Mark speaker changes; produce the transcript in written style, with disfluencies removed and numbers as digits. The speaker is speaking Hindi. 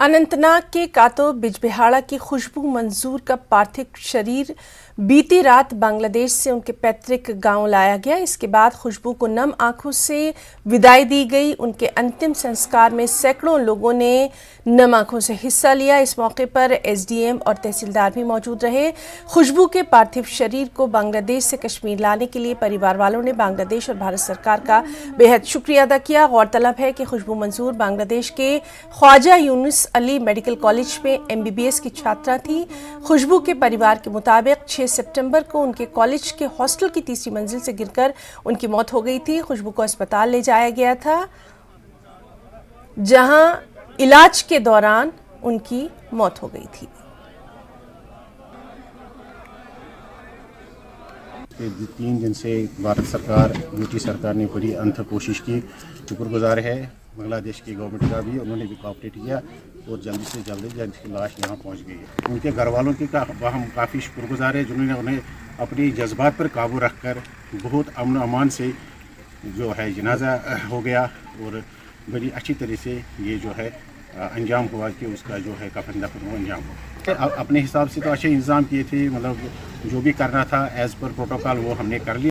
Speaker 1: अनंतनाग के कातो बिजबिहाड़ा की खुशबू मंजूर का पार्थिव शरीर बीती रात बांग्लादेश से उनके पैतृक गांव लाया गया। इसके बाद खुशबू को नम आंखों से विदाई दी गई। उनके अंतिम संस्कार में सैकड़ों लोगों ने नम आंखों से हिस्सा लिया। इस मौके पर एसडीएम और तहसीलदार भी मौजूद रहे। खुशबू के पार्थिव शरीर को बांग्लादेश से कश्मीर लाने के लिए परिवार वालों ने बांग्लादेश और भारत सरकार का बेहद शुक्रिया अदा किया। गौरतलब है कि खुशबू मंजूर बांग्लादेश के ख्वाजा यूनुस अली मेडिकल कॉलेज में एमबीबीएस की छात्रा थी। खुशबू के परिवार के मुताबिक 6 सितंबर को उनके कॉलेज के हॉस्टल की तीसरी मंजिल से गिरकर उनकी मौत हो गई थी। खुशबू को अस्पताल ले जाया गया था, जहां इलाज के दौरान उनकी मौत हो गई थी।
Speaker 2: 3 दिन से भारत सरकार, यूटी सरकार ने बड़ी अंत कोशिश की। शुक्रगुजार है बांग्लादेश की गवर्नमेंट का भी, उन्होंने भी कोऑपरेट किया और जल्दी से जल्दी जिनकी लाश यहाँ पहुँच गई है। उनके घर वालों की हम काफ़ी शुक्रगुजार है, जिन्होंने उन्हें अपनी जज्बात पर काबू रखकर बहुत अमन अमान से जो है जनाजा हो गया और बड़ी अच्छी तरह से ये जो है अंजाम हुआ कि उसका जो है कफन दफन वो अंजाम हुआ। अपने हिसाब से तो अच्छे इंतज़ाम किए थे, मतलब जो भी करना था एज़ पर प्रोटोकॉल वो हमने कर लिया।